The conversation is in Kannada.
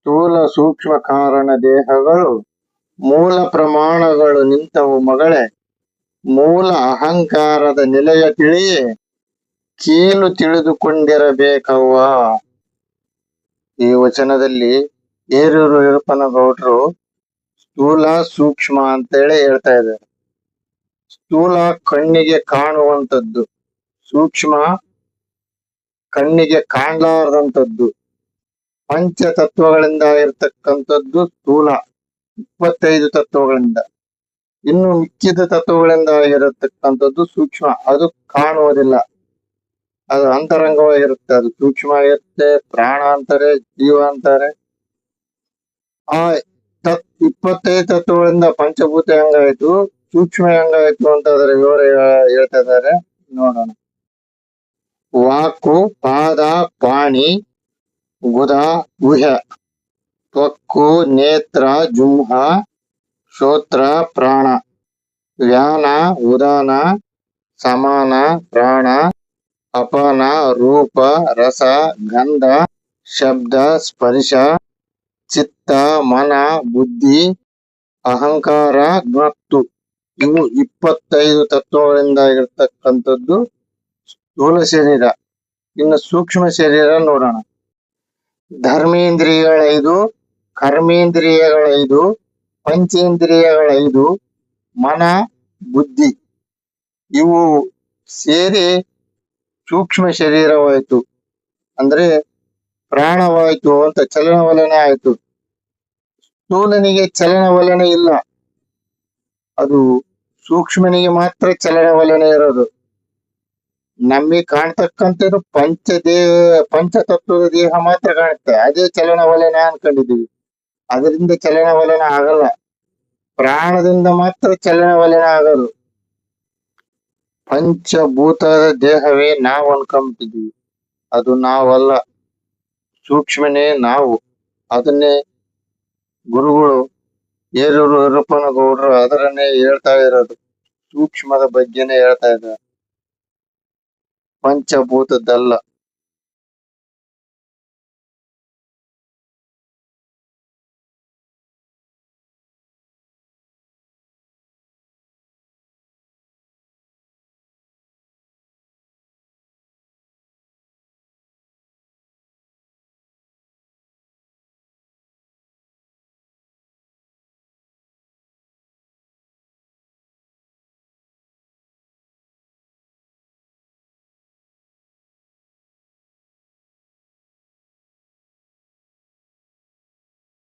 ಸ್ಥೂಲ ಸೂಕ್ಷ್ಮ ಕಾರಣ ದೇಹಗಳು ಮೂಲ ಪ್ರಮಾಣಗಳು ನಿಂತವು ಮಗಳೇ. ಮೂಲ ಅಹಂಕಾರದ ನಿಲಯ ತಿಳಿಯೇ ಕೀಲು ತಿಳಿದುಕೊಂಡಿರಬೇಕವ್ವ. ಈ ವಚನದಲ್ಲಿ ಏರೂರು ಈರಪ್ಪನಗೌಡರು ಸ್ಥೂಲ ಸೂಕ್ಷ್ಮ ಅಂತೇಳಿ ಹೇಳ್ತಾ ಇದ್ದಾರೆ. ಸ್ಥೂಲ ಕಣ್ಣಿಗೆ ಕಾಣುವಂಥದ್ದು, ಸೂಕ್ಷ್ಮ ಕಣ್ಣಿಗೆ ಕಾಣಲಾರದಂಥದ್ದು. ಪಂಚತತ್ವಗಳಿಂದ ಇರತಕ್ಕಂಥದ್ದು ಸ್ಥೂಲ, 25 ತತ್ವಗಳಿಂದ. ಇನ್ನು ಮಿಕ್ಕಿದ ತತ್ವಗಳಿಂದ ಇರತಕ್ಕಂಥದ್ದು ಸೂಕ್ಷ್ಮ, ಅದು ಕಾಣುವುದಿಲ್ಲ, ಅದು ಅಂತರಂಗವಾಗಿರುತ್ತೆ. ಅದು ಸೂಕ್ಷ್ಮ ಇರುತ್ತೆ, ಪ್ರಾಣ ಅಂತಾರೆ, ಜೀವ ಅಂತಾರೆ. ಆ 25 ತತ್ವಗಳಿಂದ ಪಂಚಭೂತ ಹೆಂಗಾಯ್ತು, ಸೂಕ್ಷ್ಮ ಹೆಂಗಾಯ್ತು ಅಂತ ಅದರ ವಿವರ ಹೇಳ್ತಾ ಇದ್ದಾರೆ, ನೋಡೋಣ. ವಾಕು, ಪಾದ, ಪಾಣಿ, ಗುದ, ಗುಹ್ಯ, ತ್ವಕ್ಕು, ನೇತ್ರ, ಜುಂಹ, ಶ್ರೋತ್ರ, ಪ್ರಾಣ, ವ್ಯಾನ, ಉದಾನ, ಸಮಾನ, ಪ್ರಾಣ, ಅಪಾನ, ರೂಪ, ರಸ, ಗಂಧ, ಶಬ್ದ, ಸ್ಪರ್ಶ, ಚಿತ್ತ, ಮನ, ಬುದ್ಧಿ, ಅಹಂಕಾರ, ಜ್ಞಾತು. ಇವು 25 ತತ್ವಗಳಿಂದ ಇರತಕ್ಕಂಥದ್ದು ಸ್ಥೂಲ ಶರೀರ. ಇನ್ನು ಸೂಕ್ಷ್ಮ ಶರೀರ ನೋಡೋಣ. ಧರ್ಮೇಂದ್ರಿಯಗಳೈದು, ಕರ್ಮೇಂದ್ರಿಯಗಳೈದು, ಪಂಚೇಂದ್ರಿಯಗಳೈದು, ಮನ, ಬುದ್ಧಿ, ಇವು ಸೇರಿ ಸೂಕ್ಷ್ಮ ಶರೀರವಾಯಿತು. ಅಂದ್ರೆ ಪ್ರಾಣವಾಯಿತು ಅಂತ, ಚಲನವಲನ ಆಯಿತು. ಸ್ಥೂಲನಿಗೆ ಚಲನವಲನ ಇಲ್ಲ, ಅದು ಸೂಕ್ಷ್ಮನಿಗೆ ಮಾತ್ರ ಚಲನವಲನ ಇರೋದು. ನಮಗೆ ಕಾಣ್ತಕ್ಕಂಥದ್ದು ಪಂಚತತ್ವದ ದೇಹ ಮಾತ್ರ ಕಾಣುತ್ತೆ, ಅದೇ ಚಲನವಲನ ಅನ್ಕೊಂಡಿದೀವಿ. ಅದರಿಂದ ಚಲನವಲನ ಆಗಲ್ಲ, ಪ್ರಾಣದಿಂದ ಮಾತ್ರ ಚಲನವಲನ ಆಗೋದು. ಪಂಚಭೂತದ ದೇಹವೇ ನಾವು ಅನ್ಕೊಂಬಿಟ್ಟಿದೀವಿ, ಅದು ನಾವಲ್ಲ, ಸೂಕ್ಷ್ಮನೇ ನಾವು. ಅದನ್ನೇ ಗುರುಗಳು ಏರೂರು ಈರಪ್ಪನಗೌಡರು ಅದರನ್ನೇ ಹೇಳ್ತಾ ಇರೋದು, ಸೂಕ್ಷ್ಮದ ಬಗ್ಗೆನೇ ಹೇಳ್ತಾ ಇದ್ದಾರೆ, ಪಂಚಭೂತದ್ದಲ್ಲ.